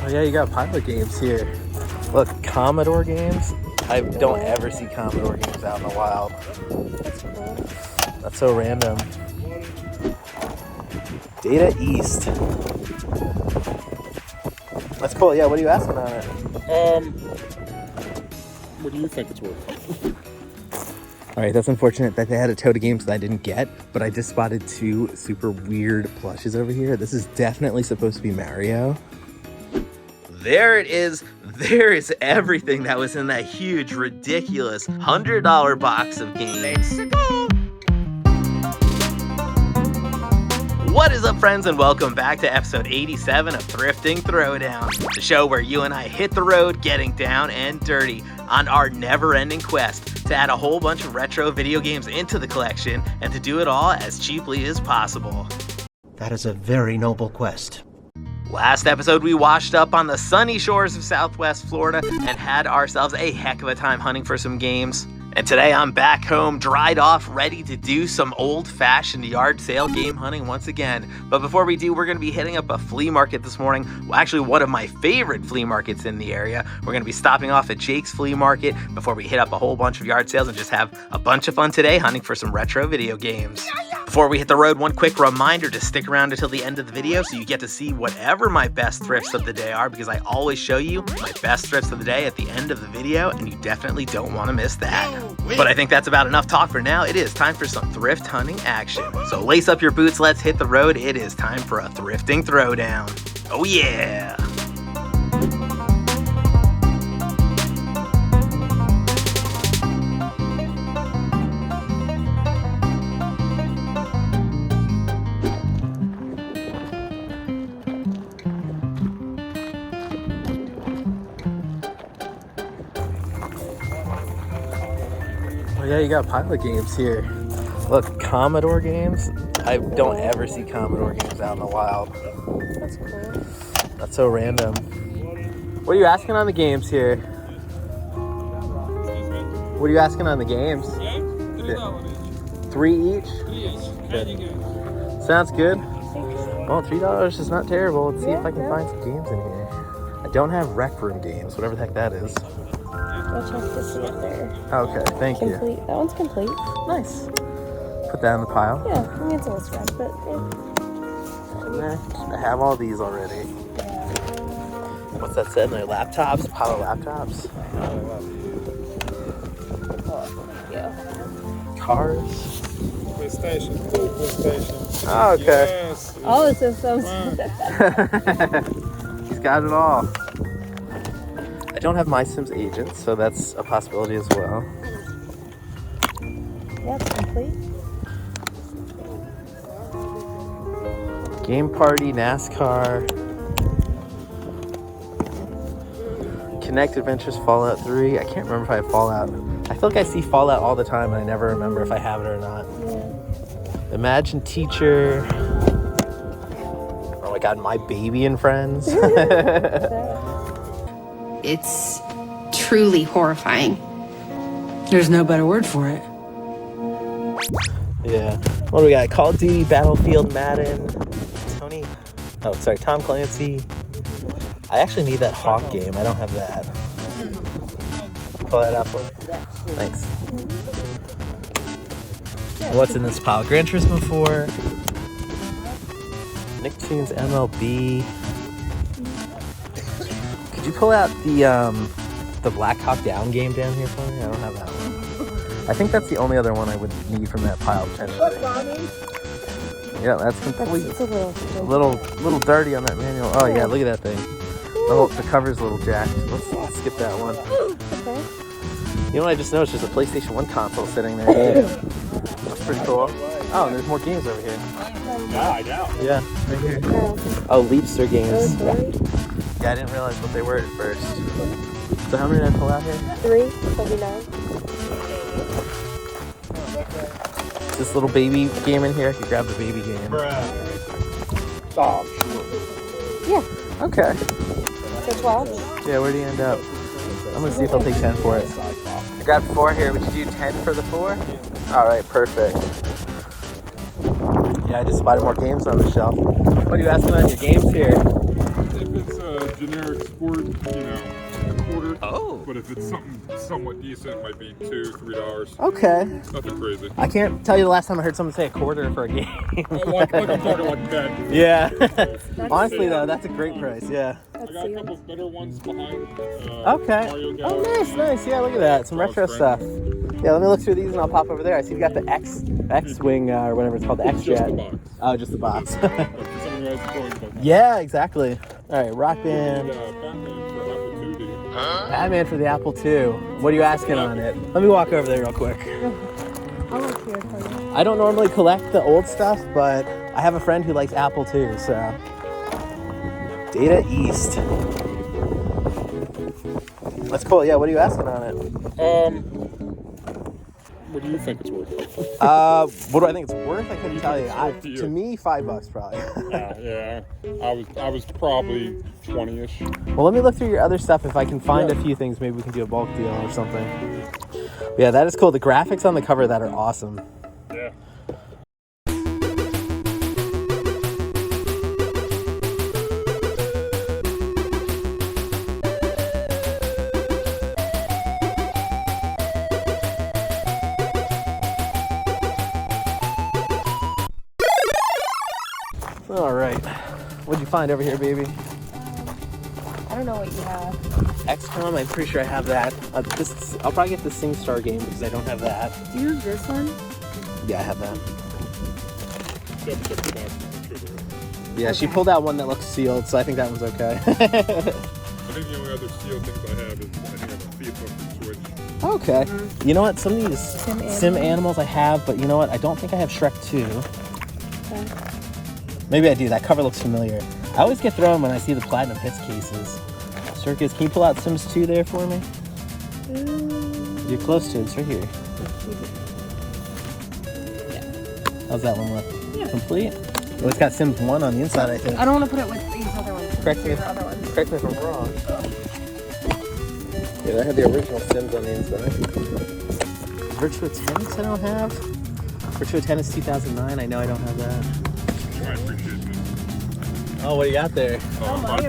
Oh yeah, you got Pilot games here. Look, Commodore games. I don't ever see Commodore games out in the wild. That's cool. That's so random. Data East. That's cool. Yeah, what are you asking on it? What do you think it's worth? All right, that's unfortunate that they had a tote of games that I didn't get, but I just spotted two super weird plushes over here. This is definitely supposed to be Mario. There it is. There is everything that was in that huge, ridiculous $100 box of games. What is up, friends, and welcome back to episode 87 of Thrifting Throwdown, the show where you and I hit the road getting down and dirty on our never-ending quest to add a whole bunch of retro video games into the collection and to do it all as cheaply as possible. That is a very noble quest. Last episode, we washed up on the sunny shores of Southwest Florida and had ourselves a heck of a time hunting for some games. And today I'm back home, dried off, ready to do some old-fashioned yard sale game hunting once again. But before we do, we're going to be hitting up a flea market this morning. Well, actually, one of my favorite flea markets in the area. We're going to be stopping off at Jake's Flea Market before we hit up a whole bunch of yard sales and just have a bunch of fun today hunting for some retro video games. Before we hit the road, one quick reminder to stick around until the end of the video so you get to see whatever my best thrifts of the day are, because I always show you my best thrifts of the day at the end of the video, and you definitely don't want to miss that. But I think that's about enough talk for now. It is time for some thrift hunting action. So lace up your boots, let's hit the road. It is time for a thrifting throwdown. Oh yeah! Oh yeah, you got Pilot games here. Look, Commodore games. I don't ever see Commodore games out in the wild. That's cool. That's so random. What are you asking on the games here? What are you asking on the games? $3 each? Good. Sounds good. Well, $3 is not terrible. Let's see if I can find some games in here. I don't have Rec Room games, whatever the heck that is. I'll check to see if they're Okay, thank you. complete. That one's complete. Nice. Put that in the pile. Yeah, I mean, it's a little scratch, but yeah. I have all these already. What's that said in there? Laptops? Pile of laptops? Yeah. Cars? PlayStation, full PlayStation. Oh, okay. Yes. All the systems. He's got it all. I don't have My Sims Agent, so that's a possibility as well. Yeah, it's complete. Game Party, NASCAR, Connect Adventures, Fallout 3. I can't remember if I have Fallout. I feel like I see Fallout all the time and I never remember if I have it or not. Yeah. Imagine Teacher. Oh my god, My Baby and Friends. It's truly horrifying. There's no better word for it. Yeah. What do we got? Call of Duty, Battlefield, Madden, Tom Clancy. I actually need that Hawk game. I don't have that. Pull that out for me. Thanks. What's in this pile? Gran Turismo 4. Nicktoons MLB. Could you pull out the Black Hawk Down game down here for me? I don't have that one. I think that's the only other one I would need from that pile, potentially. Yeah, that's complete. It's a little dirty on that manual. Oh yeah, look at that thing. The cover's a little jacked. Let's skip that one. Okay. You know what I just noticed? There's a PlayStation 1 console sitting there. That's pretty cool. Oh, and there's more games over here. Yeah, I know. Yeah, right here. Oh, Leapster games. Those Yeah, I didn't realize what they were at first. So how many did I pull out here? 379. This little baby game in here. I could grab the baby game. Oh, Yeah. Okay. So 12. Yeah, where do you end up? I'm gonna see if I'll take 10 for it. I grabbed 4 here. Would you do 10 for the 4? All right, perfect. Yeah, I just spotted more games on the shelf. What are you asking on your games here? if it's generic sport, you know, a quarter. Oh. But if it's something somewhat decent, it might be $2, $3. Okay. Nothing crazy. I can't tell you the last time I heard someone say a quarter for a game. like I'm talking like that. Yeah. Honestly, though, that's a great price. Yeah. I got a couple better ones behind. Okay. Oh, nice. Yeah, look at that. Some retro stuff. Yeah, let me look through these and I'll pop over there. I see you got the X-Wing, or whatever it's called, the X-Jet. Just the box. Oh, just the box. For someone who has the toys, but Yeah, exactly. All right, Rock Band. Batman for Apple II, dude. Batman for the Apple II. What are you asking on it? Let me walk over there real quick. I'll look here for you. I don't normally collect the old stuff, but I have a friend who likes Apple II, so. Data East. That's cool. Yeah, what are you asking on it? What do you think it's worth? What do I think it's worth? I couldn't tell you. To me, $5 probably. Yeah. I was probably 20-ish. Well, let me look through your other stuff. If I can find a few things, maybe we can do a bulk deal or something. Yeah, that is cool. The graphics on the cover of that are awesome. Yeah. All right. What'd you find over here, baby? I don't know what you have. XCOM, I'm pretty sure I have that. I'll probably get the SingStar game because I don't have that. Do you have this one? Yeah, I have that. Check the box. Yeah, she pulled out one that looks sealed, so I think that one's okay. I think the only other sealed things I have is I think I have a FIFA for Switch. Okay. You know what? Some of these Sim Animals I have, but you know what? I don't think I have Shrek 2. Okay. Maybe I do. That cover looks familiar. I always get thrown when I see the Platinum Hits cases. Circus, can you pull out Sims 2 there for me? You're close to it. It's right here. How's that one look? Yeah. Complete? Oh, it's got Sims 1 on the inside, I think. I don't want to put it with these other ones. Correct me if I'm wrong. Yeah, I had the original Sims on the inside. Virtua Tennis I don't have. Virtua Tennis 2009, I know I don't have that. You might appreciate this. Oh, what do you got there? Oh my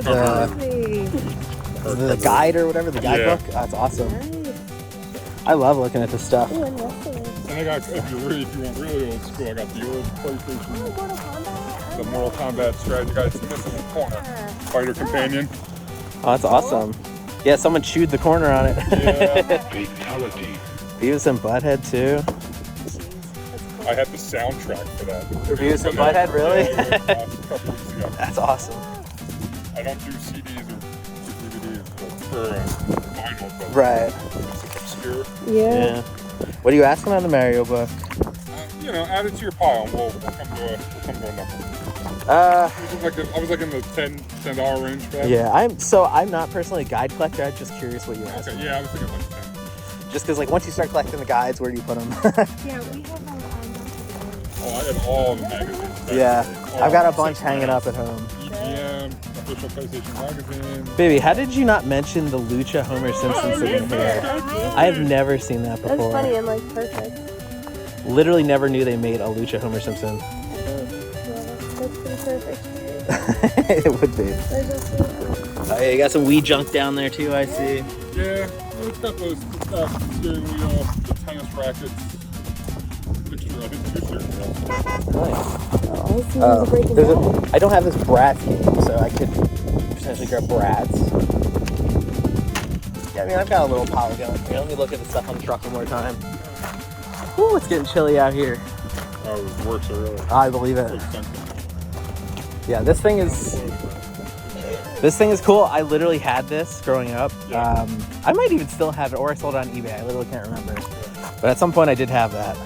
The guide or whatever, the guidebook? Yeah. Oh, that's awesome. Nice. I love looking at this stuff. Ooh, and wrestling. And I got, if you want really old school, I got the old PlayStation, Mortal Kombat. the Mortal Kombat strategy guide. It's missing a corner. Fighter Companion. Oh, that's awesome. Yeah, someone chewed the corner on it. Yeah. Fatality. Beavis and Butthead, too. I had the soundtrack for that. Beavis and Butthead, really? Yeah, a couple weeks ago. That's awesome. I don't do CDs or DVDs for vinyl, but Right. it's obscure. Yeah. What are you asking on the Mario book? You know, add it to your pile and we'll come to a number. I was like in the $10 range for that. Yeah, I'm not personally a guide collector. I'm just curious what you're asking. Okay, yeah, I was thinking like 10. Just because, like, once you start collecting the guides, where do you put them? Yeah, we have Oh, I had all the magazines. Yeah, I've got a bunch hanging up at home. EGM, official PlayStation magazine. Baby, how did you not mention the Lucha Homer Simpson sitting here? I have never seen that That's before. funny and like perfect. Literally never knew they made a Lucha Homer Simpson. Yeah, that's pretty perfect. It would be. They're just Oh, yeah, you got some Wii junk down there too, I see. Yeah, it's got those steering wheel, the tennis rackets. I think 2 steering wheels. Nice. I see there's a breaking down. I don't have this Bratz game, so I could potentially grab Bratz. Yeah, I mean, I've got a little pile going here. Let me look at the stuff on the truck one more time. Ooh, it's getting chilly out here. Oh, it was worse earlier. I believe it. Yeah, this thing is cool. I literally had this growing up. Yeah. I might even still have it, or I sold it on eBay. I literally can't remember. But at some point, I did have that.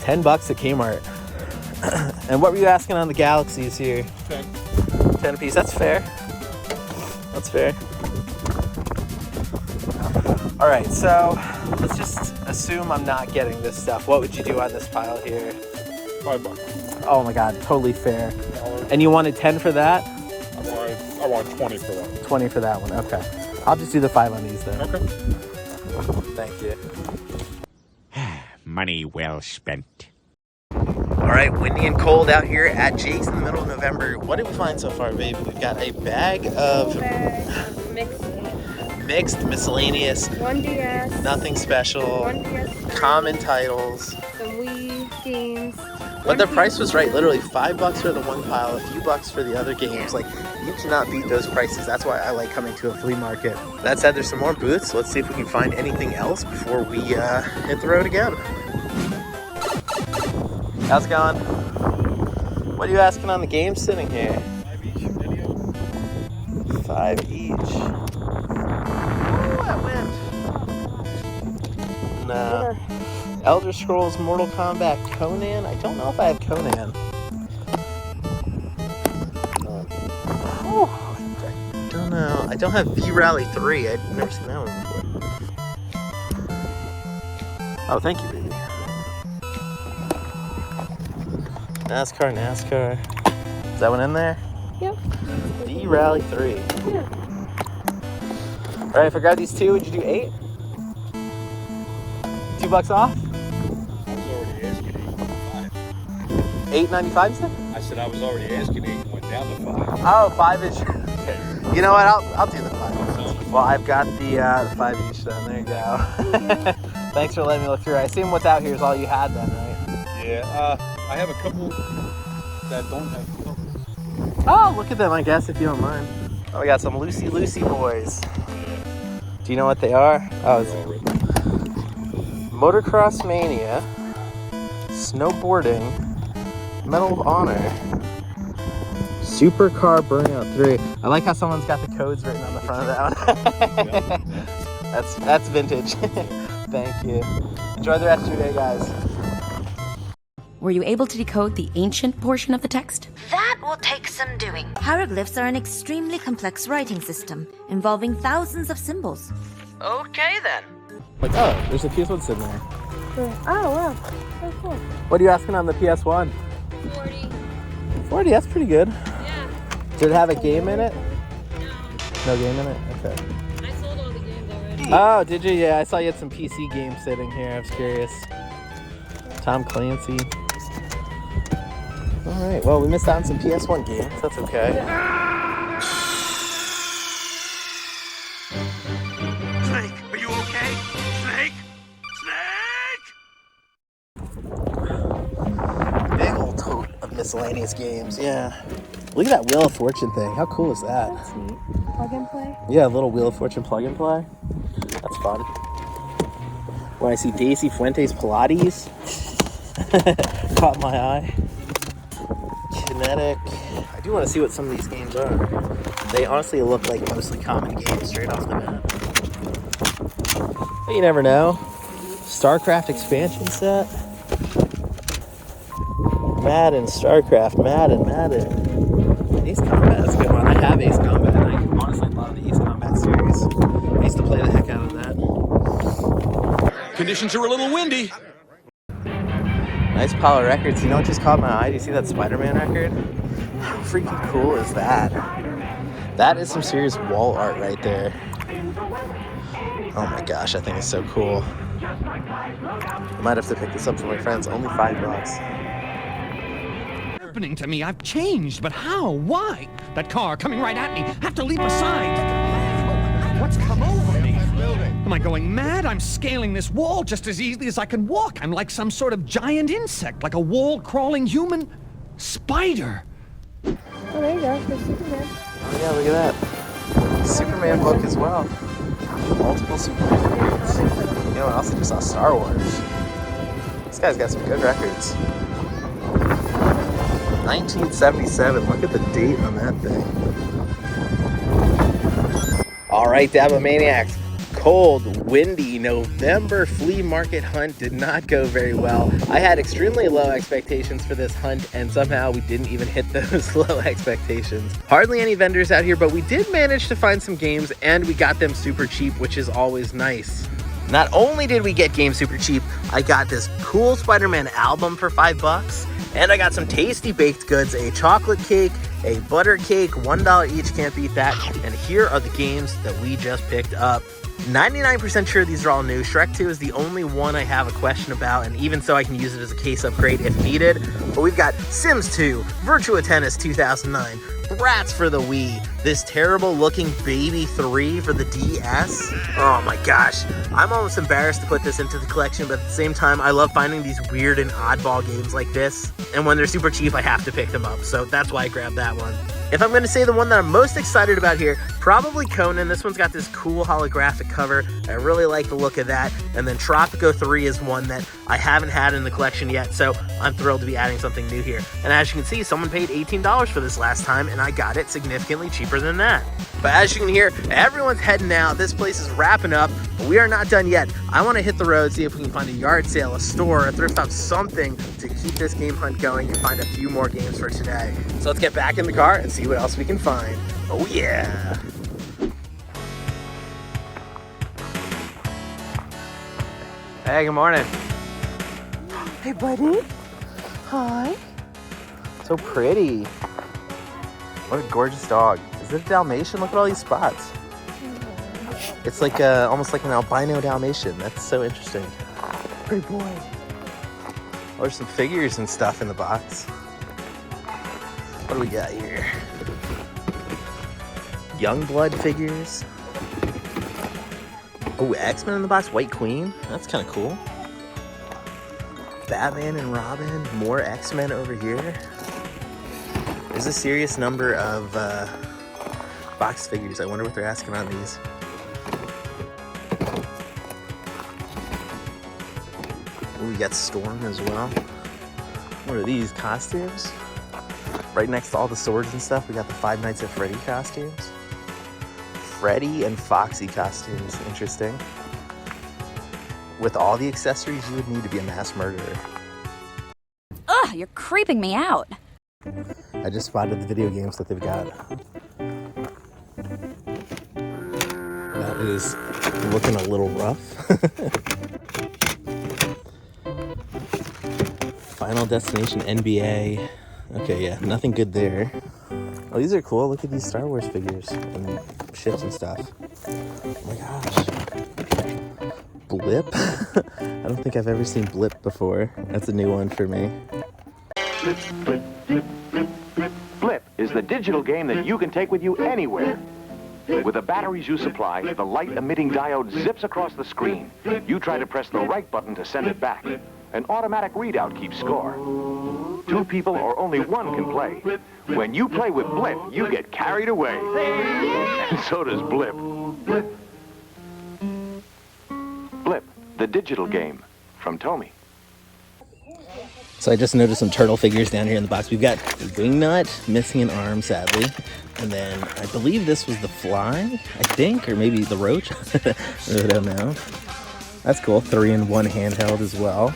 $10 at Kmart. And what were you asking on the Galaxies here? 10. 10 a piece. That's fair. That's fair. All right, so let's just assume I'm not getting this stuff. What would you do on this pile here? $5. Oh my God, totally fair. And you wanted 10 for that? I want 20 for that. 20 for that one. Okay. I'll just do the 5 on these then. Okay. Thank you. Money well spent. All All right, windy and cold out here at Jake's in the middle of November. What did we find so far, babe? We've got a bag of mixed miscellaneous. One DS. Nothing special. One DS. Common titles. Some Wii games. But the price was right. Literally $5 for the one pile, a few bucks for the other games. Like, you cannot beat those prices. That's why I like coming to a flea market. That said, there's some more booths. Let's see if we can find anything else before we hit the road again. How's it going? What are you asking on the game sitting here? 5 each. Oh, that went. No. Elder Scrolls, Mortal Kombat, Conan. I don't know if I have Conan. Oh, I don't know. I don't have V-Rally 3. I've never seen that one before. Oh, thank you, baby. NASCAR. Is that one in there? Yep. V-Rally 3. Yeah. Alright, if I grab these two, would you do 8? $2 off? I was already asking 8.95 you said? I said I was already asking 8 and went down to 5. Oh, 5 each. Okay. You know what? I'll do the 5. Well, I've got the 5 each then. There you go. Thanks for letting me look through. I assume what's out here is all you had then, right? Yeah, I have a couple that don't have covers. Oh, look at them, I guess, if you don't mind. Oh, we got some Lucy boys. Do you know what they are? Oh, it's Motocross Mania, Snowboarding, Medal of Honor, Supercar Burnout 3. I like how someone's got the codes written on the front of that one. That's vintage. Thank you. Enjoy the rest of your day, guys. Were you able to decode the ancient portion of the text? That will take some doing. Hieroglyphs are an extremely complex writing system involving thousands of symbols. Okay, then. Like, oh, there's a PS1 sitting there. Oh, wow. That's cool. What are you asking on the PS1? 40. 40, that's pretty good. Yeah. Did it have a game in it? No. No game in it? Okay. I sold all the games already. Oh, did you? Yeah, I saw you had some PC games sitting here. I was curious. Tom Clancy. Alright, well, we missed out on some PS1 games. That's okay. Snake, are you okay? Snake? Snake! Big old tote of miscellaneous games, yeah. Look at that Wheel of Fortune thing. How cool is that? That's neat. Plug and play? Yeah, a little Wheel of Fortune plug and play. That's fun. When I see Daisy Fuentes Pilates, caught my eye. Kinetic. I do want to see what some of these games are. They honestly look like mostly common games straight off the bat. But you never know. StarCraft expansion set. Madden, StarCraft, Madden. Ace Combat is a good one. I have Ace Combat, and I honestly love the Ace Combat series. I used to play the heck out of that. Conditions are a little windy. Nice pile of records. You know what just caught my eye? Do you see that Spider-Man record? How freaking cool is that? That is some serious wall art right there. Oh my gosh, I think it's so cool. I might have to pick this up for my friends. Only $5. Happening to me, I've changed, but how? Why? That car coming right at me. Have to leap aside. What's come over me? Am I going mad? I'm scaling this wall just as easily as I can walk. I'm like some sort of giant insect, like a wall-crawling human spider. Oh, there you go. There's Superman. Oh yeah, look at that. Superman book as well. Multiple Superman games. You know what else? I just saw Star Wars. This guy's got some good records. 1977. Look at the date on that thing. All right, Dabomaniacs. Cold, windy November flea market hunt did not go very well. I had extremely low expectations for this hunt, and somehow we didn't even hit those low expectations. Hardly any vendors out here, but we did manage to find some games, and we got them super cheap, which is always nice. Not only did we get games super cheap, I got this cool Spider-Man album for $5, and I got some tasty baked goods, a chocolate cake, a butter cake, $1 each, can't beat that. And here are the games that we just picked up. 99% sure these are all new. Shrek 2 is the only one I have a question about, and even so I can use it as a case upgrade if needed. But we've got Sims 2, Virtua Tennis 2009, Bratz for the Wii, this terrible looking Baby 3 for the DS. Oh my gosh, I'm almost embarrassed to put this into the collection, but at the same time, I love finding these weird and oddball games like this. And when they're super cheap, I have to pick them up, so that's why I grabbed that one. If I'm going to say the one that I'm most excited about here, probably Conan. This one's got this cool holographic cover. I really like the look of that. And then Tropico 3 is one that I haven't had in the collection yet, so I'm thrilled to be adding something new here. And as you can see, someone paid $18 for this last time, and I got it significantly cheaper than that. But as you can hear, everyone's heading out. This place is wrapping up, but we are not done yet. I want to hit the road, see if we can find a yard sale, a store, a thrift shop, something to keep this game hunt going and find a few more games for today. So let's get back in the car and see what else we can find. Oh yeah! Hey, good morning. Hey, buddy. Hi. So pretty. What a gorgeous dog. Is it a Dalmatian? Look at all these spots. It's like almost like an albino Dalmatian. That's so interesting. Pretty boy. Oh, there's some figures and stuff in the box. What do we got here? Youngblood figures. Oh, X-Men in the box. White Queen. That's kind of cool. Batman and Robin. More X-Men over here. There's a serious number of box figures. I wonder what they're asking on these. Oh, we got Storm as well. What are these? Costumes? Right next to all the swords and stuff, we got the Five Nights at Freddy costumes. Freddy and Foxy costumes. Interesting. With all the accessories you would need to be a mass murderer. Ugh, you're creeping me out. I just spotted the video games that they've got. That is looking a little rough. Final Destination NBA. Okay, yeah, nothing good there. Oh, these are cool. Look at these Star Wars figures and ships and stuff. Oh my gosh. Blip? I don't think I've ever seen Blip before. That's a new one for me. Blip, blip, blip, blip, blip. Blip is the digital game that you can take with you anywhere. With the batteries you supply, the light-emitting diode zips across the screen. You try to press the right button to send it back. An automatic readout keeps score. 2 people or only 1 can play. When you play with Blip, you get carried away. And so does Blip. Blip, the digital game from Tomy. So I just noticed some turtle figures down here in the box. We've got Wingnut, missing an arm, sadly. And then I believe this was the Fly, I think, or maybe the Roach. I really don't know. That's cool. 3-in-1 handheld as well.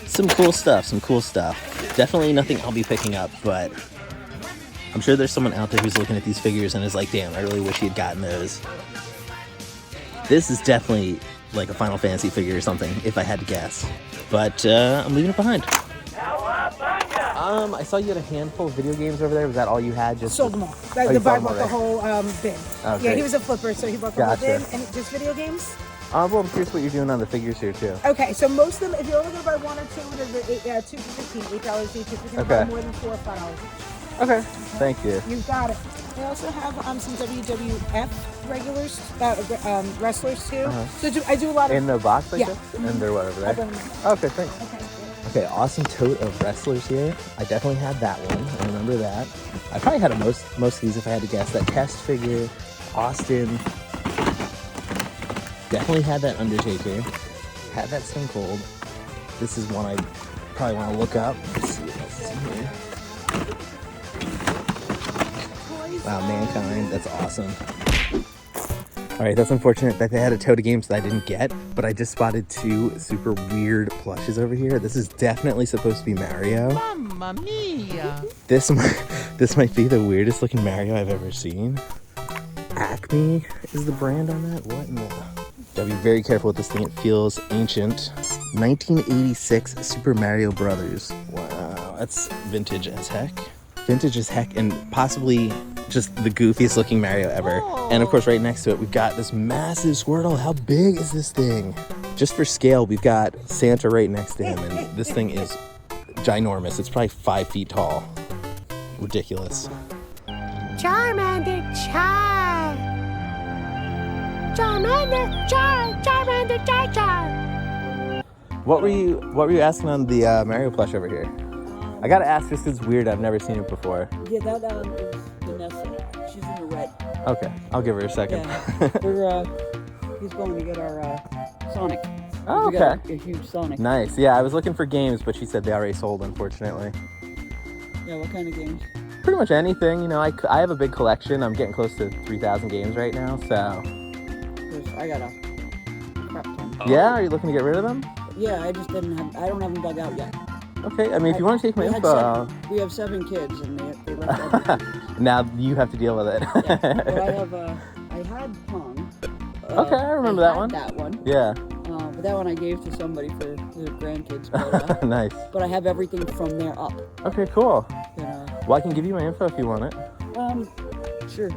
Some cool stuff. Definitely nothing I'll be picking up, but I'm sure there's someone out there who's looking at these figures and is like, damn, I really wish he had gotten those. This is definitely like a Final Fantasy figure or something, if I had to guess. But I'm leaving it behind. I saw you had a handful of video games over there. Was that all you had? Just sold them all. The guy bought the whole bin. Oh, yeah, he was a flipper, so he bought the whole bin. And just video games? Well, I'm curious what you're doing on the figures here, too. Okay, so most of them, if you're only going to buy 1 or 2, they're 2 for $15, $8 each. If you're going to buy more than 4 or $5 each. Okay, thank you. You've got it. They also have some WWF regulars, wrestlers too. So I do a lot of... In the box like yeah. this? And they're what, over there? Okay, thanks. Okay. Okay, awesome tote of wrestlers here. I definitely had that one. I remember that. I probably had most of these if I had to guess. That test figure, Austin. Definitely had that Undertaker. Had that Stone Cold. This is one I probably want to look up. Let's see what else is in here. Wow, Mankind. That's awesome. Alright, that's unfortunate that they had a tote of games that I didn't get, but I just spotted 2 super weird plushes over here. This is definitely supposed to be Mario. Mamma mia! This might be the weirdest looking Mario I've ever seen. Acme is the brand on that? What in the... Gotta be very careful with this thing. It feels ancient. 1986 Super Mario Brothers. Wow, that's vintage as heck. Vintage as heck, and possibly just the goofiest looking Mario ever. And of course, right next to it, we've got this massive Squirtle. How big is this thing? Just for scale, we've got Santa right next to him, and this thing is ginormous. It's probably 5 feet tall. Ridiculous. Charmander, char. Charmander, char. Charmander, char, char. What were you asking on the Mario plush over here? I gotta ask just 'cause it's weird. I've never seen it before. Yeah, that is Vanessa. She's in the red. Okay, I'll give her a second. Yeah. He's going to get our Sonic. Oh, We got okay. a huge Sonic. Nice. Yeah, I was looking for games, but she said they already sold, unfortunately. Yeah, what kind of games? Pretty much anything. You know, I have a big collection. I'm getting close to 3,000 games right now, so. I got a crap ton. Yeah, are you looking to get rid of them? Yeah, I just didn't have. I don't have them dug out yet. Okay, I mean, if you want to take my info, we have 7 kids, and they left everything. now you have to deal with it. Yeah. But I had Pong. Okay, I remember that one. That one. Yeah. But that one I gave to somebody for the grandkids. But, Nice. But I have everything from there up. Okay, cool. You know. Well, I can give you my info if you want it. Sure.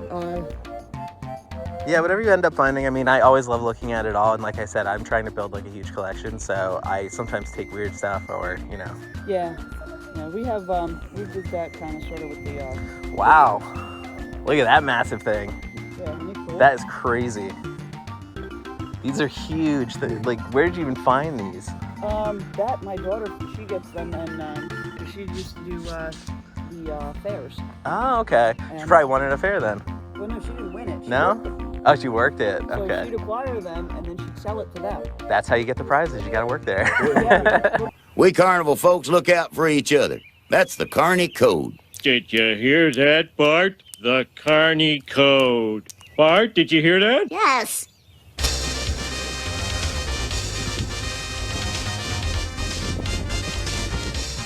Yeah, whatever you end up finding, I mean, I always love looking at it all, and like I said, I'm trying to build like a huge collection, so I sometimes take weird stuff or, you know. Yeah. Yeah, we have, we did that kind of sort of with the, Wow. Look at that massive thing. Yeah, isn't it cool? That is crazy. These are huge. Like, where did you even find these? That, my daughter, she gets them, and, she used to do, the, fairs. Oh, okay. She probably won at a fair then. Well, no, she didn't win it. She No? worked it. Oh, she worked it. So Okay. she'd acquire them, and then she'd sell it to them. That's how you get the prizes. You got to work there. Yeah. We carnival folks look out for each other. That's the Carney Code. Did you hear that, Bart? The Carney Code. Bart, did you hear that? Yes.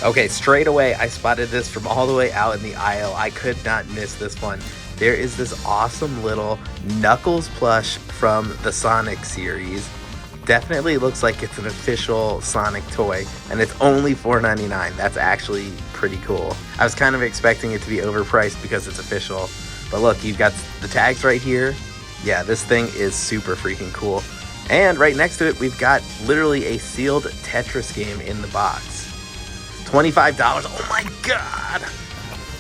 Okay, straight away, I spotted this from all the way out in the aisle. I could not miss this one. There is this awesome little Knuckles plush from the Sonic series. Definitely looks like it's an official Sonic toy, and it's only $4.99. That's actually pretty cool. I was kind of expecting it to be overpriced because it's official, but look, you've got the tags right here. Yeah, this thing is super freaking cool. And right next to it, we've got literally a sealed Tetris game in the box. $25. Oh my god!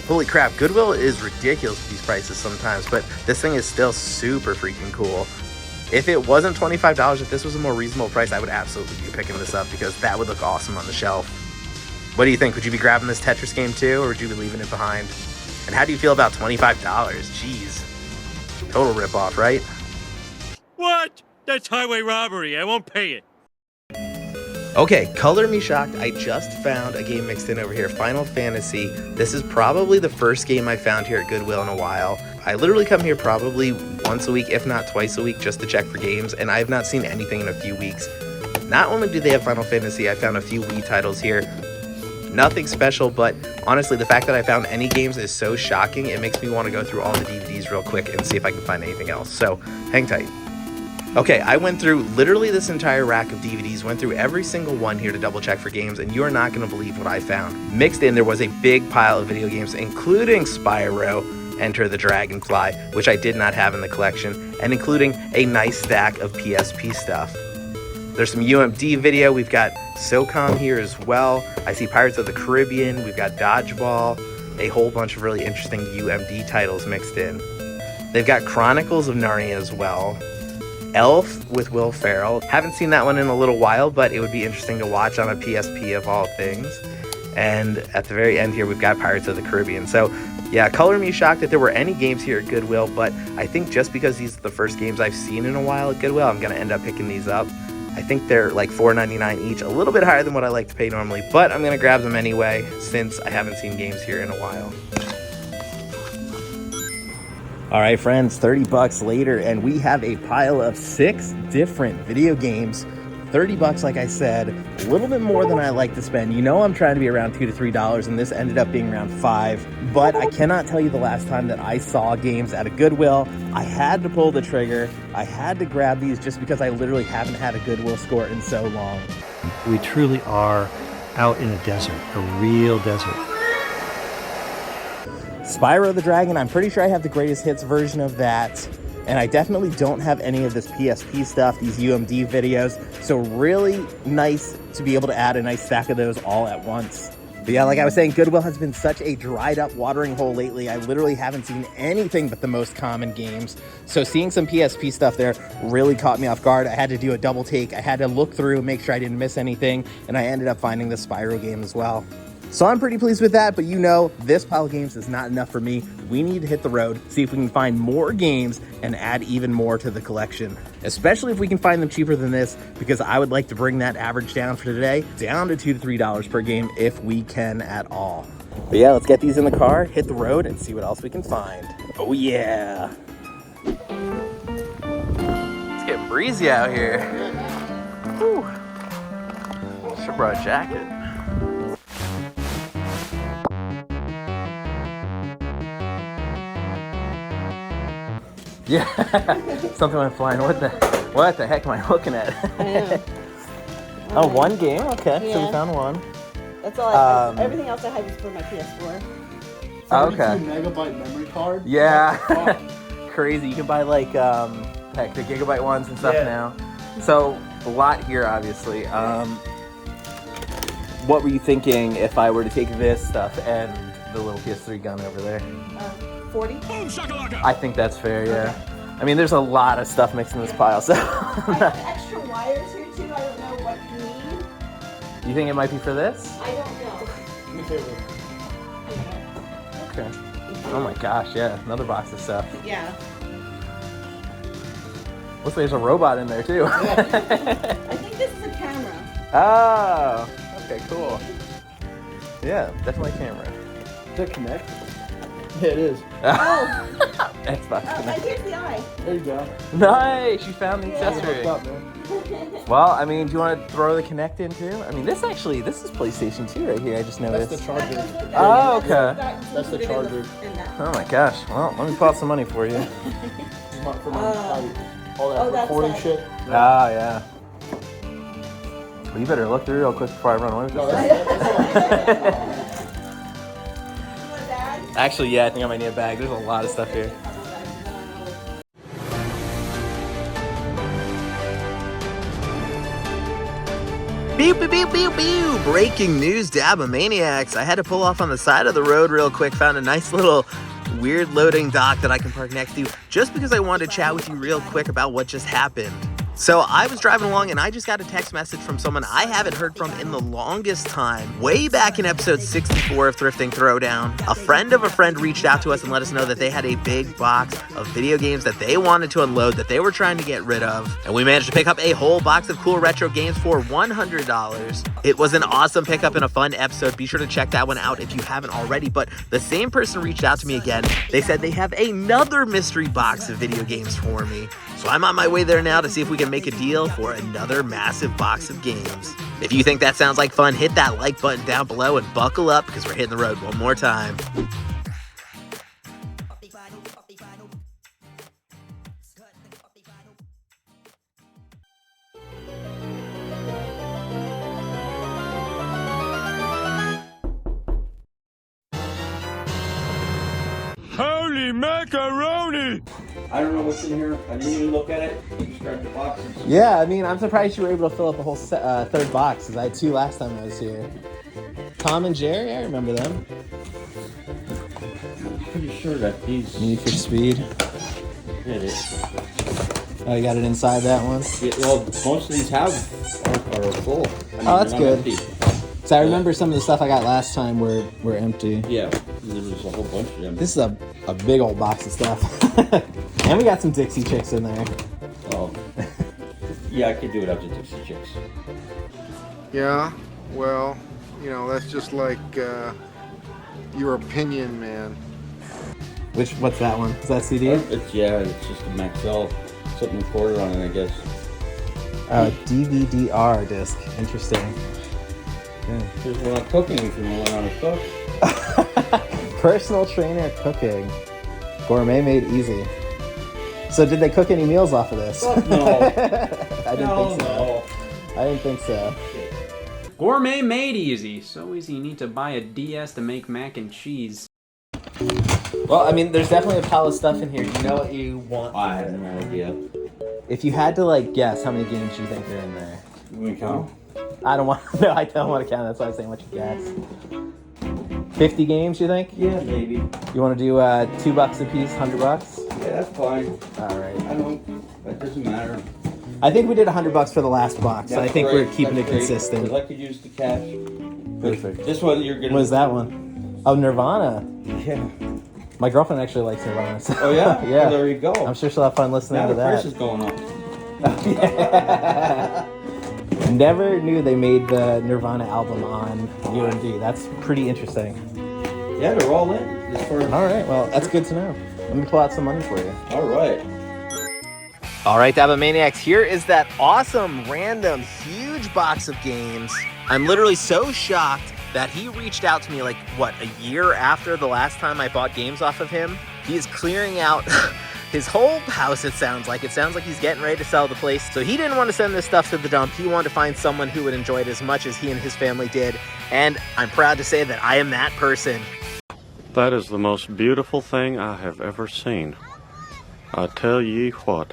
Holy crap, Goodwill is ridiculous with these prices sometimes, but this thing is still super freaking cool. If it wasn't $25, if this was a more reasonable price, I would absolutely be picking this up because that would look awesome on the shelf. What do you think? Would you be grabbing this Tetris game too, or would you be leaving it behind? And how do you feel about $25? Jeez. Total ripoff, right? What? That's highway robbery. I won't pay it. Okay, color me shocked. I just found a game mixed in over here, Final Fantasy. This is probably the first game I found here at Goodwill in a while. I literally come here probably once a week, if not twice a week, just to check for games, and I have not seen anything in a few weeks. Not only do they have Final Fantasy, I found a few Wii titles here. Nothing special, but honestly, the fact that I found any games is so shocking, it makes me want to go through all the DVDs real quick and see if I can find anything else. So, hang tight. Okay, I went through literally this entire rack of DVDs, went through every single one here to double check for games, and you are not going to believe what I found. Mixed in, there was a big pile of video games, including Spyro, Enter the Dragonfly, which I did not have in the collection, and including a nice stack of PSP stuff. There's some UMD video, we've got SOCOM here as well. I see Pirates of the Caribbean, we've got Dodgeball, a whole bunch of really interesting UMD titles mixed in. They've got Chronicles of Narnia as well. Elf with Will Ferrell. Haven't seen that one in a little while, but it would be interesting to watch on a PSP of all things. And at the very end here, we've got Pirates of the Caribbean. So yeah, color me shocked that there were any games here at Goodwill, but I think just because these are the first games I've seen in a while at Goodwill, I'm gonna end up picking these up. I think they're like $4.99 each, a little bit higher than what I like to pay normally, but I'm gonna grab them anyway since I haven't seen games here in a while. All right, friends, 30 bucks later, and we have a pile of 6 different video games. 30 bucks, like I said, a little bit more than I like to spend. You know I'm trying to be around $2 to $3, and this ended up being around $5. But I cannot tell you the last time that I saw games at a Goodwill. I had to pull the trigger. I had to grab these just because I literally haven't had a Goodwill score in so long. We truly are out in a desert, a real desert. Spyro the Dragon, I'm pretty sure I have the greatest hits version of that. And I definitely don't have any of this PSP stuff, these UMD videos. So really nice to be able to add a nice stack of those all at once. But yeah, like I was saying, Goodwill has been such a dried up watering hole lately. I literally haven't seen anything but the most common games. So seeing some PSP stuff there really caught me off guard. I had to do a double take. I had to look through, make sure I didn't miss anything. And I ended up finding the Spyro game as well. So I'm pretty pleased with that, but you know, this pile of games is not enough for me. We need to hit the road, see if we can find more games and add even more to the collection. Especially if we can find them cheaper than this, because I would like to bring that average down for today, down to $2 to $3 per game if we can at all. But yeah, let's get these in the car, hit the road, and see what else we can find. Oh yeah. It's getting breezy out here. Whew. Should have brought a jacket. Yeah, something went flying. What the heck am I looking at? I know. Oh, one game? Okay, yeah. So we found one. That's all I have. Everything else I had was for my PS4. Okay. 32-megabyte memory card? Yeah. Crazy. You can buy like, heck, the gigabyte ones and stuff now. So, a lot here, obviously. What were you thinking if I were to take this stuff and the little PS3 gun over there? 40? I think that's fair, yeah. Okay. I mean, there's a lot of stuff mixed in this pile, so... I have extra wires here, too. I don't know what you need. You think it might be for this? I don't know. Okay. Oh my gosh, yeah. Another box of stuff. Yeah. Looks like there's a robot in there, too. I think this is a camera. Oh! Okay, cool. Yeah, definitely a camera. Does it connect? Yeah, it is. Oh! Xbox Connect. Here's the eye. There you go. Nice! You found the accessory. What's up, man? Well, I mean, do you want to throw the Kinect in too? I mean, this is PlayStation 2 right here. I just noticed. That's the charger. Oh, okay. That's the charger. Oh my gosh. Well, let me pull out some money for you. For my all that recording shit. Oh, yeah. Well, you better look through real quick before I run away with this. Actually, yeah, I think I might need a bag. There's a lot of stuff here. Pew, pew, pew, pew, pew. Breaking news, Dabomaniacs. I had to pull off on the side of the road real quick, found a nice little weird loading dock that I can park next to just because I wanted to chat with you real quick about what just happened. So I was driving along and I just got a text message from someone I haven't heard from in the longest time. Way back in episode 64 of Thrifting Throwdown, a friend of a friend reached out to us and let us know that they had a big box of video games that they wanted to unload, that they were trying to get rid of. And we managed to pick up a whole box of cool retro games for $100. It was an awesome pickup and a fun episode. Be sure to check that one out if you haven't already. But the same person reached out to me again. They said they have another mystery box of video games for me. So I'm on my way there now to see if we can make a deal for another massive box of games. If you think that sounds like fun, hit that like button down below and buckle up because we're hitting the road one more time. Holy macaroni! I don't know what's in here. I didn't even look at it. You just grabbed the boxes. Yeah, I mean, I'm surprised you were able to fill up a whole third box because I had 2 last time I was here. Tom and Jerry, I remember them. I'm pretty sure that these... Need for Speed. Yeah, it is. Oh, you got it inside that one? Yeah, well, most of these are full. I mean, oh, that's good. Empty. So I remember some of the stuff I got last time were empty. Yeah, there was a whole bunch of them. This is a big old box of stuff. And we got some Dixie Chicks in there. Oh. Yeah, I could do it up to Dixie Chicks. Yeah, well, you know, that's just like your opinion, man. What's that one? Is that CD? It's just a Maxell, something recorded on it, I guess. DVD-R disc. Interesting. Yeah. There's one on cooking if you want to learn how to cook. Personal trainer cooking. Gourmet made easy. So did they cook any meals off of this? No. I didn't think so. Gourmet made easy. So easy you need to buy a DS to make mac and cheese. Well, I mean, there's definitely a pile of stuff in here. You know what you want? I have no idea. If you had to, like, guess how many games you think are in there. You want to count? I don't want no, I don't want to count. That's why I'm saying what you guess. 50 games, you think? Yeah, maybe. You want to do $2 a piece, $100? Yeah, that's fine. All right. That doesn't matter. I think we did $100 for the last box. That's I think great. we're keeping That's it consistent. Because I could use the cash. Perfect. This one you're gonna. What is that one? Oh, Nirvana. Yeah. My girlfriend actually likes Nirvana. So. Oh yeah. Yeah. Well, there you go. I'm sure she'll have fun listening now to the that. price is going up. Yeah. Never knew they made the Nirvana album on UMD. That's pretty interesting. Yeah, they're all in. All right, well, that's good to know. Let me pull out some money for you. All right. All right, Dabomaniacs, here is that awesome, random, huge box of games. I'm literally so shocked that he reached out to me like, what, a year after the last time I bought games off of him? He is clearing out his whole house, it sounds like. It sounds like he's getting ready to sell the place. So he didn't want to send this stuff to the dump. He wanted to find someone who would enjoy it as much as he and his family did. And I'm proud to say that I am that person. That is the most beautiful thing I have ever seen. I tell ye what.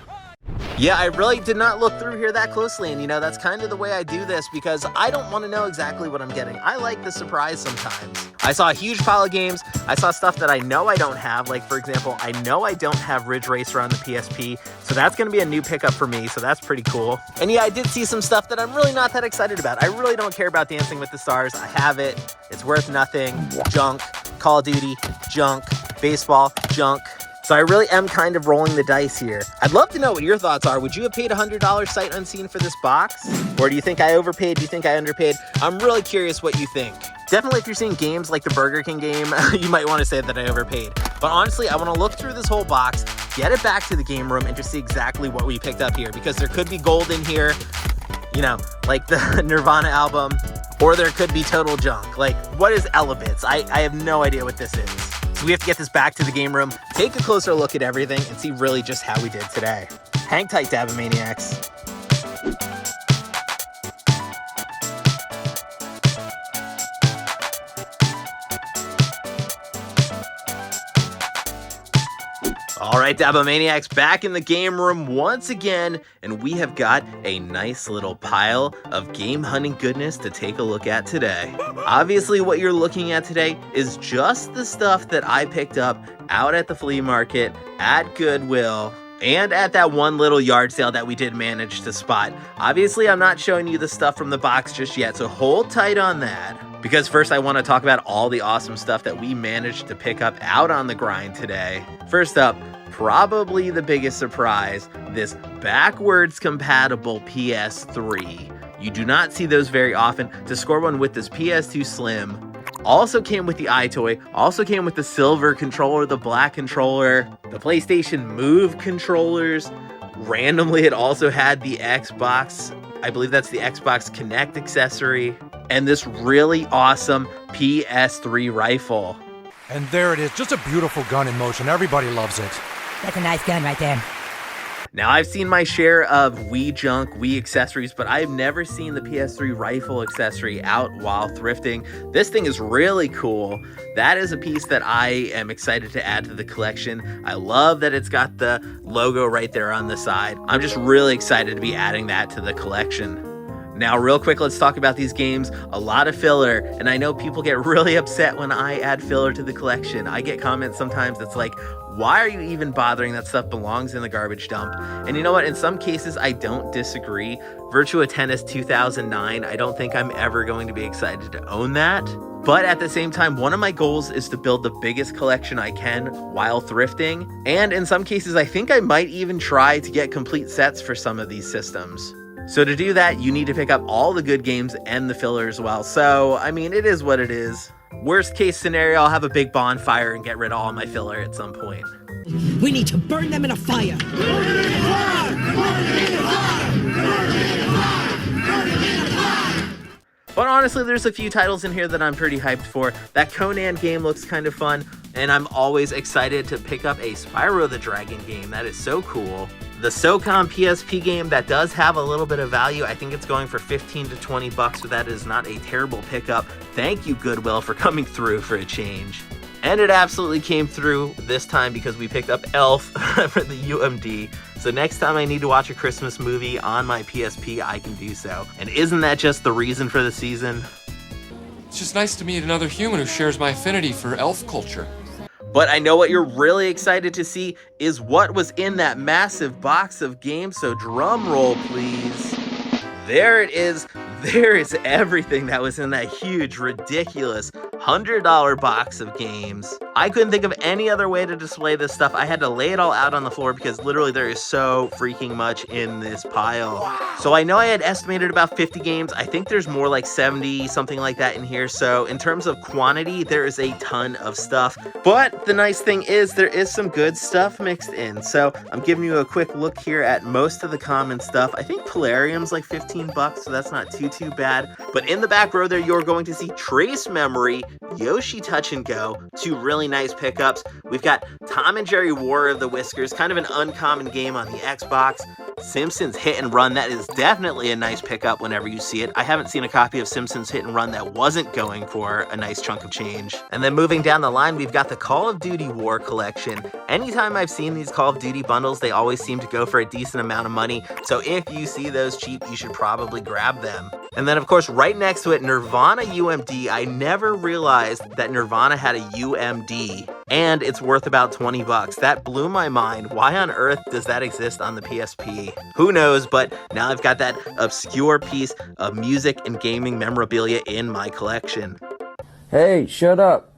Yeah, I really did not look through here that closely, and you know, that's kind of the way I do this because I don't want to know exactly what I'm getting. I like the surprise sometimes. I saw a huge pile of games. I saw stuff that I know I don't have, like for example, I know I don't have Ridge Racer on the PSP, so that's going to be a new pickup for me, so that's pretty cool. And yeah, I did see some stuff that I'm really not that excited about. I really don't care about Dancing with the Stars. I have it. It's worth nothing. Junk. Call of Duty. Junk. Baseball. Junk. So I really am kind of rolling the dice here. I'd love to know what your thoughts are. Would you have paid $100 sight unseen for this box? Or do you think I overpaid? Do you think I underpaid? I'm really curious what you think. Definitely if you're seeing games like the Burger King game, you might want to say that I overpaid. But honestly, I want to look through this whole box, get it back to the game room, and just see exactly what we picked up here. Because there could be gold in here, you know, like the Nirvana album, or there could be total junk. Like, what is Elevits? I have no idea what this is. So we have to get this back to the game room, take a closer look at everything, and see really just how we did today. Hang tight, Dabomaniacs. All right, Dabomaniacs, back in the game room once again, and we have got a nice little pile of game hunting goodness to take a look at today. Obviously, what you're looking at today is just the stuff that I picked up out at the flea market, at Goodwill, and at that one little yard sale that we did manage to spot. Obviously, I'm not showing you the stuff from the box just yet, so hold tight on that. Because first I want to talk about all the awesome stuff that we managed to pick up out on the grind today. First up, probably the biggest surprise, this backwards compatible PS3. You do not see those very often. To score one with this PS2 Slim, also came with the iToy, also came with the silver controller, the black controller, the PlayStation Move controllers. Randomly, it also had the Xbox, I believe that's the Xbox Kinect accessory, and this really awesome PS3 rifle. And there it is, just a beautiful gun in motion. Everybody loves it. That's a nice gun right there. Now, I've seen my share of Wii junk, Wii accessories, but I've never seen the PS3 rifle accessory out while thrifting. This thing is really cool. That is a piece that I am excited to add to the collection. I love that it's got the logo right there on the side. I'm just really excited to be adding that to the collection. Now, real quick, let's talk about these games. A lot of filler, and I know people get really upset when I add filler to the collection. I get comments sometimes that's like, why are you even bothering? That stuff belongs in the garbage dump. And you know what? In some cases, I don't disagree. Virtua Tennis 2009, I don't think I'm ever going to be excited to own that. But at the same time, one of my goals is to build the biggest collection I can while thrifting. And in some cases, I think I might even try to get complete sets for some of these systems. So to do that, you need to pick up all the good games and the filler as well. So, I mean, it is what it is. Worst case scenario, I'll have a big bonfire and get rid of all my filler at some point. We need to burn them in a fire. But honestly, there's a few titles in here that I'm pretty hyped for. That Conan game looks kind of fun, and I'm always excited to pick up a Spyro the Dragon game. That is so cool. The SOCOM PSP game, that does have a little bit of value. I think it's going for 15 to 20 bucks, so that is not a terrible pickup. Thank you, Goodwill, for coming through for a change. And it absolutely came through this time because we picked up Elf for the UMD. So next time I need to watch a Christmas movie on my PSP, I can do so. And isn't that just the reason for the season? It's just nice to meet another human who shares my affinity for elf culture. But I know what you're really excited to see is what was in that massive box of games, so drum roll please. There it is. There is everything that was in that huge, ridiculous $100 box of games. I couldn't think of any other way to display this stuff. I had to lay it all out on the floor because literally there is so freaking much in this pile. Wow. So I know I had estimated about 50 games. I think there's more like 70, something like that in here. So in terms of quantity, there is a ton of stuff. But the nice thing is there is some good stuff mixed in. So I'm giving you a quick look here at most of the common stuff. I think Polarium's like 15 bucks, so that's not too bad. But in the back row there, you're going to see Trace Memory, Yoshi Touch and Go, two really nice pickups. We've got Tom and Jerry War of the Whiskers, kind of an uncommon game on the Xbox. Simpsons Hit and Run, that is definitely a nice pickup whenever you see it. I haven't seen a copy of Simpsons Hit and Run that wasn't going for a nice chunk of change. And then moving down the line, we've got the Call of Duty War collection. Anytime I've seen these Call of Duty bundles, they always seem to go for a decent amount of money. So if you see those cheap, you should probably grab them. And then of course, right next to it, Nirvana UMD. I never realized that Nirvana had a UMD, and it's worth about 20 bucks. That blew my mind. Why on earth does that exist on the PSP? Who knows, but now I've got that obscure piece of music and gaming memorabilia in my collection. Hey, shut up.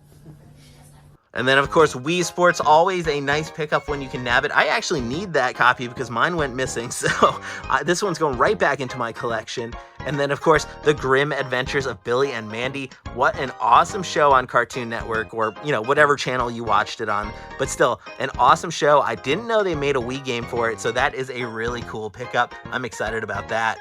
And then, of course, Wii Sports, always a nice pickup when you can nab it. I actually need that copy because mine went missing, so this one's going right back into my collection. And then, of course, The Grim Adventures of Billy and Mandy. What an awesome show on Cartoon Network, or, you know, whatever channel you watched it on. But still, an awesome show. I didn't know they made a Wii game for it, so that is a really cool pickup. I'm excited about that.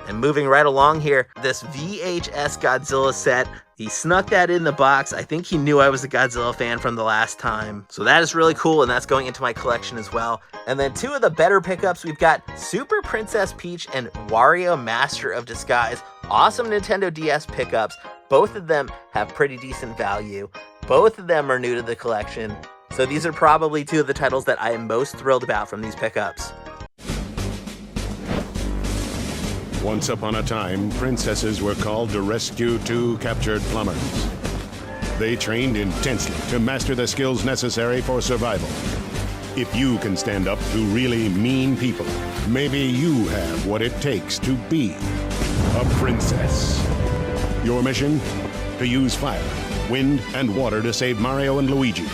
And moving right along here, this VHS Godzilla set. He snuck that in the box. I think he knew I was a Godzilla fan from the last time. So that is really cool, and that's going into my collection as well. And then two of the better pickups, we've got Super Princess Peach and Wario Master of Disguise. Awesome Nintendo DS pickups. Both of them have pretty decent value. Both of them are new to the collection. So these are probably two of the titles that I am most thrilled about from these pickups. Once upon a time, princesses were called to rescue two captured plumbers. They trained intensely to master the skills necessary for survival. If you can stand up to really mean people, maybe you have what it takes to be a princess. Your mission? To use fire, wind, and water to save Mario and Luigi.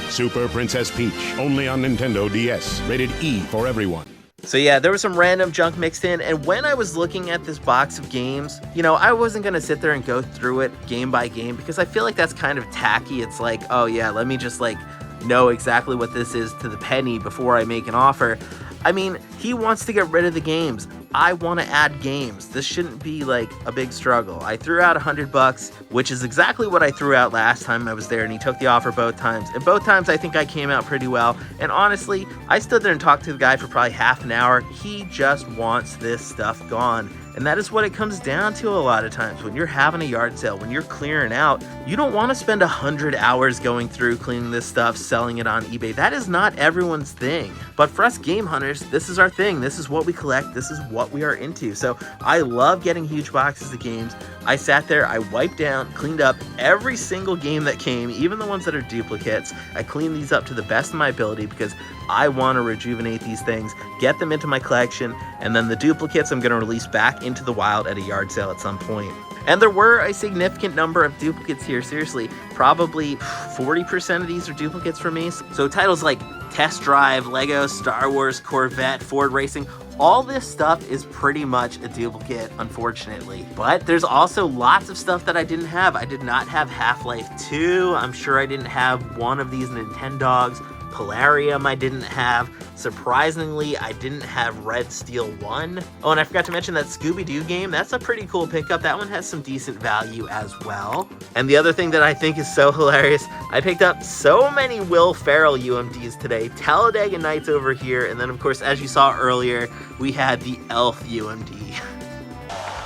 Super Princess Peach, only on Nintendo DS. Rated E for everyone. So yeah, there was some random junk mixed in, and when I was looking at this box of games, you know, I wasn't going to sit there and go through it game by game because I feel like that's kind of tacky. It's like, oh yeah, let me just like know exactly what this is to the penny before I make an offer. I mean, he wants to get rid of the games. I want to add games. This shouldn't be like a big struggle. I threw out $100, which is exactly what I threw out last time I was there, and he took the offer both times. And both times I think I came out pretty well. And honestly, I stood there and talked to the guy for probably half an hour. He just wants this stuff gone. And that is what it comes down to a lot of times. When you're having a yard sale, when you're clearing out, you don't want to spend 100 hours going through cleaning this stuff, selling it on eBay. That is not everyone's thing. But for us game hunters, this is our thing. This is what we collect. This is what we are into. So I love getting huge boxes of games. I sat there, I wiped down, cleaned up every single game that came, even the ones that are duplicates. I cleaned these up to the best of my ability because I want to rejuvenate these things, get them into my collection, and then the duplicates I'm going to release back into the wild at a yard sale at some point. And there were a significant number of duplicates here, seriously. Probably 40% of these are duplicates for me. So titles like Test Drive, Lego, Star Wars, Corvette, Ford Racing, all this stuff is pretty much a duplicate, unfortunately. But there's also lots of stuff that I didn't have. I did not have Half-Life 2. I'm sure I didn't have one of these Nintendogs. Polarium I didn't have. Surprisingly, I didn't have Red Steel 1. Oh, and I forgot to mention that Scooby-Doo game. That's a pretty cool pickup. That one has some decent value as well. And the other thing that I think is so hilarious, I picked up so many Will Ferrell UMDs today. Talladega Nights over here. And then, of course, as you saw earlier, we had the Elf UMD.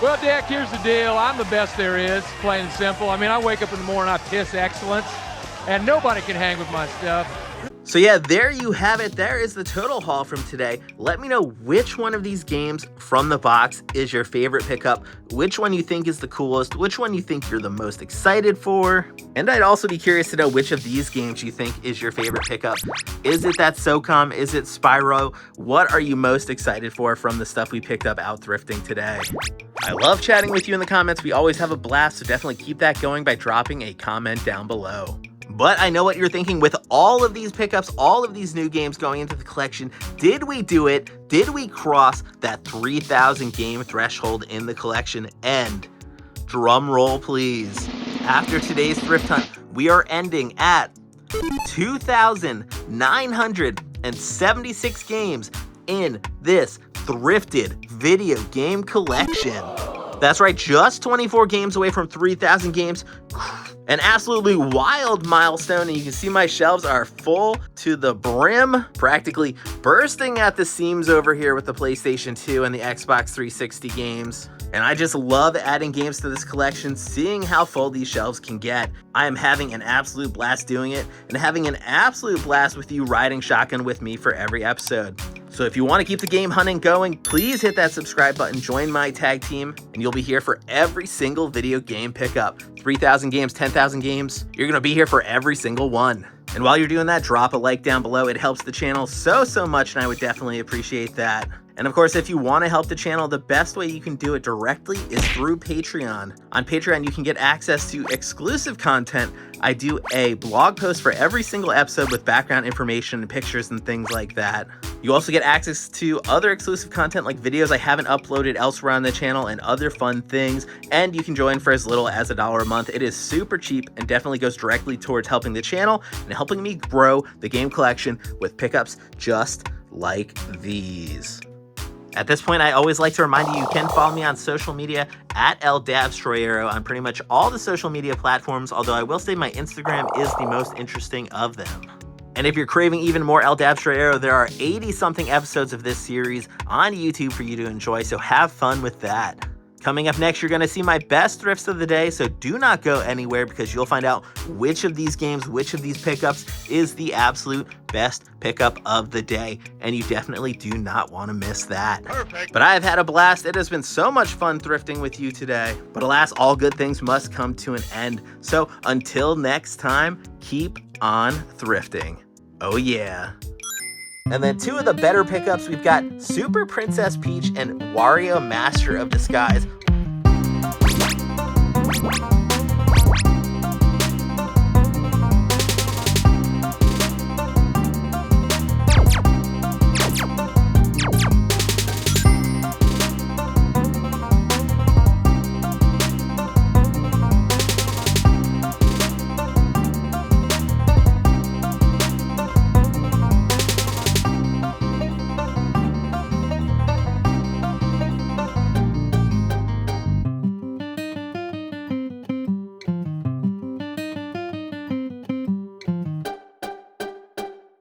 Well, Dick, here's the deal. I'm the best there is, plain and simple. I mean, I wake up in the morning, I piss excellence. and nobody can hang with my stuff. So yeah, there you have it. There is the total haul from today. Let me know which one of these games from the box is your favorite pickup, which one you think is the coolest, which one you think you're the most excited for. And I'd also be curious to know which of these games you think is your favorite pickup. Is it that SOCOM? Is it Spyro? What are you most excited for from the stuff we picked up out thrifting today? I love chatting with you in the comments. We always have a blast, so definitely keep that going by dropping a comment down below. But I know what you're thinking with all of these pickups, all of these new games going into the collection. Did we do it? Did we cross that 3,000 game threshold in the collection? And drum roll, please. After today's thrift hunt, we are ending at 2,976 games in this thrifted video game collection. That's right, just 24 games away from 3,000 games. An absolutely wild milestone, and you can see my shelves are full to the brim, practically bursting at the seams over here with the PlayStation 2 and the Xbox 360 games. And I just love adding games to this collection, seeing how full these shelves can get. I am having an absolute blast doing it, and having an absolute blast with you riding shotgun with me for every episode. So if you want to keep the game hunting going, please hit that subscribe button, join my tag team, and you'll be here for every single video game pickup. 3,000 games, 10,000 games, you're going to be here for every single one. And while you're doing that, drop a like down below. It helps the channel so much, and I would definitely appreciate that. And of course, if you want to help the channel, the best way you can do it directly is through Patreon. On Patreon, you can get access to exclusive content. I do a blog post for every single episode with background information and pictures and things like that. You also get access to other exclusive content like videos I haven't uploaded elsewhere on the channel and other fun things. And you can join for as little as $1 a month. It is super cheap and definitely goes directly towards helping the channel and helping me grow the game collection with pickups just like these. At this point, I always like to remind you can follow me on social media at @LDabsTroyero on pretty much all the social media platforms, although I will say my Instagram is the most interesting of them. And if you're craving even more @LDabsTroyero, there are 80-something episodes of this series on YouTube for you to enjoy, so have fun with that. Coming up next, you're going to see my best thrifts of the day, so do not go anywhere because you'll find out which of these games, which of these pickups is the absolute best pickup of the day, and you definitely do not want to miss that. Perfect. But I have had a blast. It has been so much fun thrifting with you today, but alas, all good things must come to an end. So until next time, keep on thrifting. Oh yeah. And then two of the better pickups, we've got Super Princess Peach and Wario Master of Disguise.